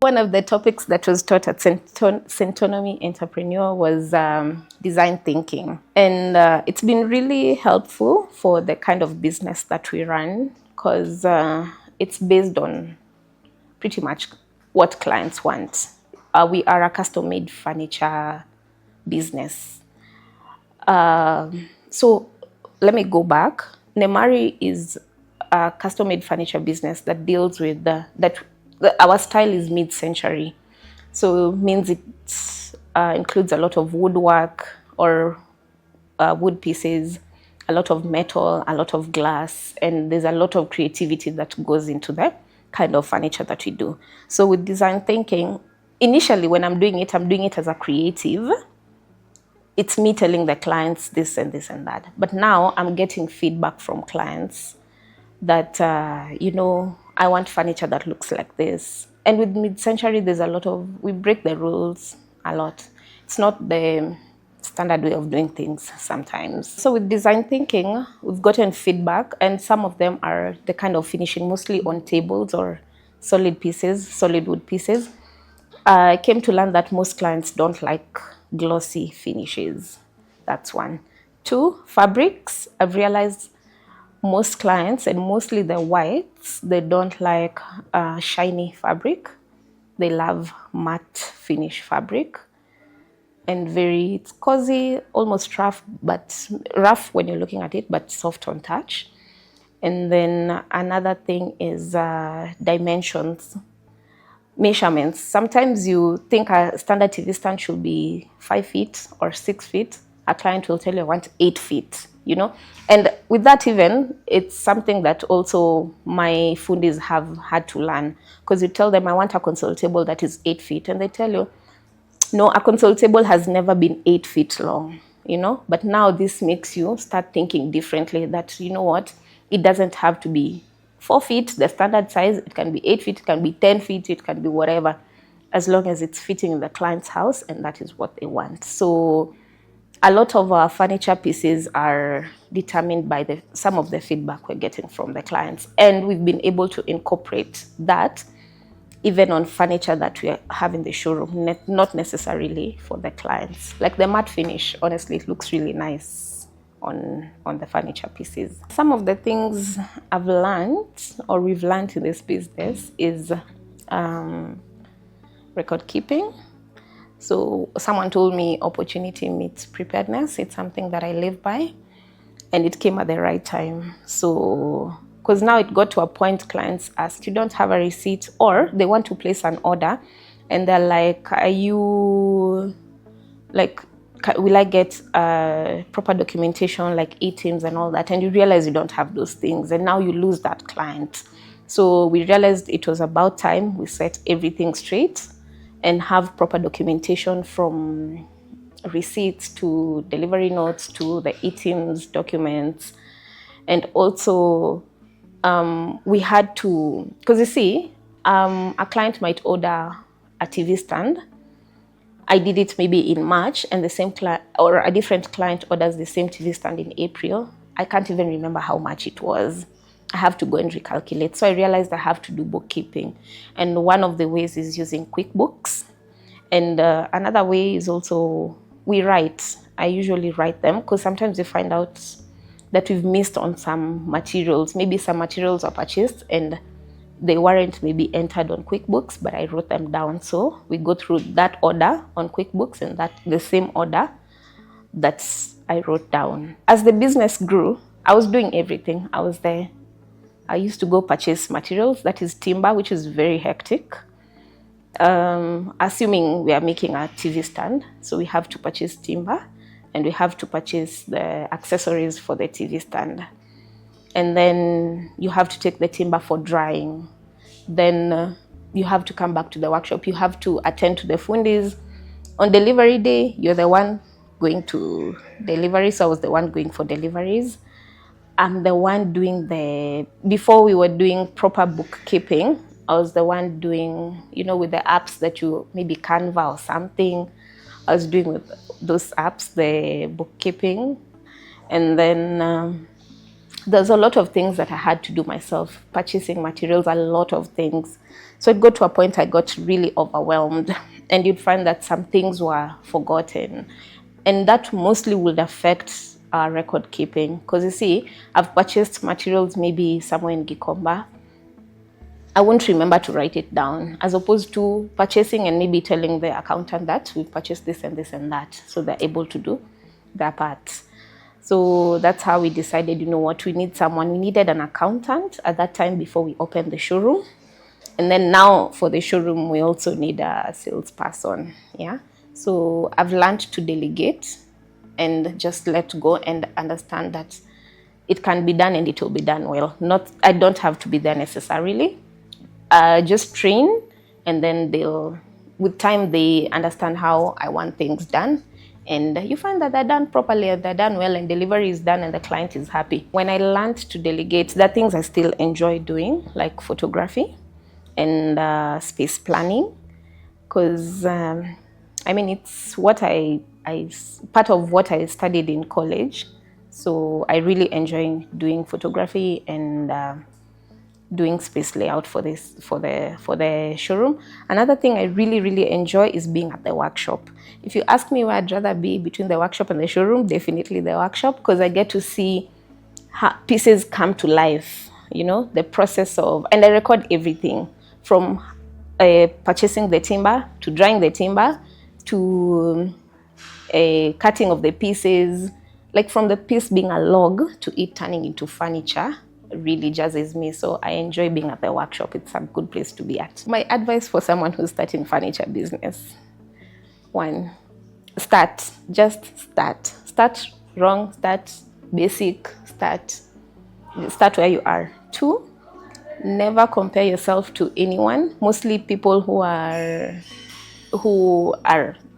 One of the topics that was taught at Centonomy Entrepreneur was design thinking. And it's been really helpful for the kind of business that we run because it's based on pretty much what clients want. We are a custom-made furniture business. So let me go back. Nemari is a custom-made furniture business that deals with our style is mid-century. So it means it includes a lot of woodwork or wood pieces, a lot of metal, a lot of glass, and there's a lot of creativity that goes into the kind of furniture that we do. So with design thinking, initially when I'm doing it as a creative. It's me telling the clients this and this and that. But now I'm getting feedback from clients that, I want furniture that looks like this. And with mid-century, we break the rules a lot. It's not the standard way of doing things sometimes. So with design thinking, we've gotten feedback, and some of them are the kind of finishing, mostly on tables or solid wood pieces. I came to learn that most clients don't like glossy finishes. That's one. Two, fabrics. I've realized most clients, and mostly the whites, they don't like shiny fabric. They love matte finish fabric. And it's cozy, almost rough when you're looking at it, but soft on touch. And then another thing is dimensions. Measurements. Sometimes you think a standard TV stand should be 5 feet or 6 feet. A client will tell you, I want 8 feet, And with that even, it's something that also my fundis have had to learn. Because you tell them, I want a console table that is 8 feet. And they tell you, no, a console table has never been 8 feet long, But now this makes you start thinking differently that, it doesn't have to be 4 feet, the standard size. It can be 8 feet, it can be 10 feet, it can be whatever, as long as it's fitting in the client's house and that is what they want. So a lot of our furniture pieces are determined by some of the feedback we're getting from the clients. And we've been able to incorporate that even on furniture that we have in the showroom, not necessarily for the clients. Like the matte finish, honestly, it looks really nice on the furniture pieces. Some of the things I've learned or we've learned in this business is record keeping. So someone told me opportunity meets preparedness. It's something that I live by, and it came at the right time. So because now it got to a point clients ask, you don't have a receipt, or they want to place an order and they're like, will I get proper documentation like ATMs and all that? And you realize you don't have those things, and now you lose that client. So we realized it was about time we set everything straight and have proper documentation, from receipts to delivery notes to the ATMs documents. And also we had to, because you see, a client might order a TV stand. I did it maybe in March, and the same client or a different client orders the same TV stand in April. I can't even remember how much it was. I have to go and recalculate. So I realized I have to do bookkeeping. And one of the ways is using QuickBooks. And another way is also we write. I usually write them because sometimes we find out that we've missed on some materials. Maybe some materials are purchased and they weren't maybe entered on QuickBooks, but I wrote them down. So we go through that order on QuickBooks and that the same order that I wrote down. As the business grew, I was doing everything. I was there. I used to go purchase materials, that is timber, which is very hectic. Assuming we are making a TV stand, so we have to purchase timber and we have to purchase the accessories for the TV stand. And then you have to take the timber for drying. Then you have to come back to the workshop. You have to attend to the fundis. On delivery day, you're the one going to delivery. So I was the one going for deliveries. I'm the one doing before we were doing proper bookkeeping, I was the one doing, with the apps that you, maybe Canva or something. I was doing with those apps, the bookkeeping. And then there's a lot of things that I had to do myself, purchasing materials, a lot of things. So it got to a point I got really overwhelmed, and you'd find that some things were forgotten. And that mostly would affect our record keeping. Because you see, I've purchased materials maybe somewhere in Gikomba. I won't remember to write it down, as opposed to purchasing and maybe telling the accountant that we've purchased this and this and that, so they're able to do their part. So that's how we decided, you know what, we need someone. We needed an accountant at that time before we opened the showroom. And then now for the showroom, we also need a salesperson. Yeah. So I've learned to delegate and just let go and understand that it can be done and it will be done well. I don't have to be there necessarily. Just train, and then with time, they understand how I want things done. And you find that they're done properly, they're done well, and delivery is done, and the client is happy. When I learned to delegate, there are things I still enjoy doing, like photography and space planning, because it's what I part of what I studied in college. So I really enjoy doing photography and doing space layout for the showroom. Another thing I really enjoy is being at the workshop. If you ask me where I'd rather be between the workshop and the showroom, definitely the workshop, because I get to see how pieces come to life, the process of, and I record everything from purchasing the timber to drying the timber to cutting of the pieces, like from the piece being a log to it turning into furniture. Really jazzes me. So I enjoy being at the workshop. It's a good place to be at. My advice for someone who's starting furniture business: 1, start. Just start. Start wrong, start basic, start where you are. 2, never compare yourself to anyone. Mostly people who are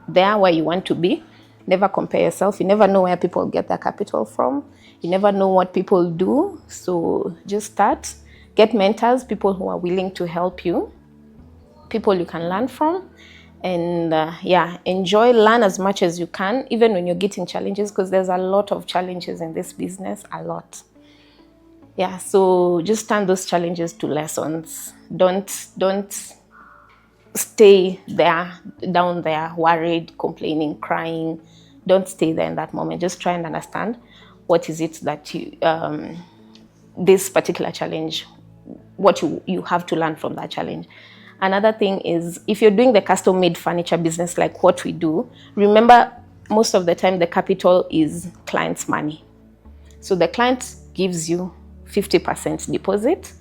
there where you want to be. Never compare yourself. You never know where people get their capital from. You never know what people do. So just start. Get mentors, people who are willing to help you, people you can learn from. And enjoy, learn as much as you can, even when you're getting challenges, because there's a lot of challenges in this business, a lot. Yeah, so just turn those challenges to lessons. Don't stay there, down there, worried, complaining, crying. Don't stay there in that moment. Just try and understand what is it that you, this particular challenge, what you have to learn from that challenge. Another thing is, if you're doing the custom-made furniture business like what we do, remember most of the time the capital is client's money. So the client gives you 50% deposit.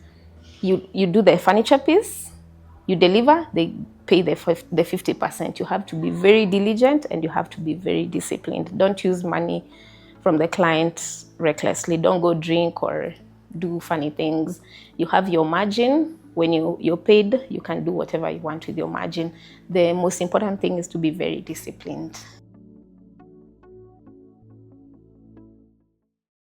You do the furniture piece, you deliver, they pay the 50%. You have to be very diligent and you have to be very disciplined. Don't use money from the client recklessly. Don't go drink or do funny things. You have your margin. When you're paid, you can do whatever you want with your margin. The most important thing is to be very disciplined.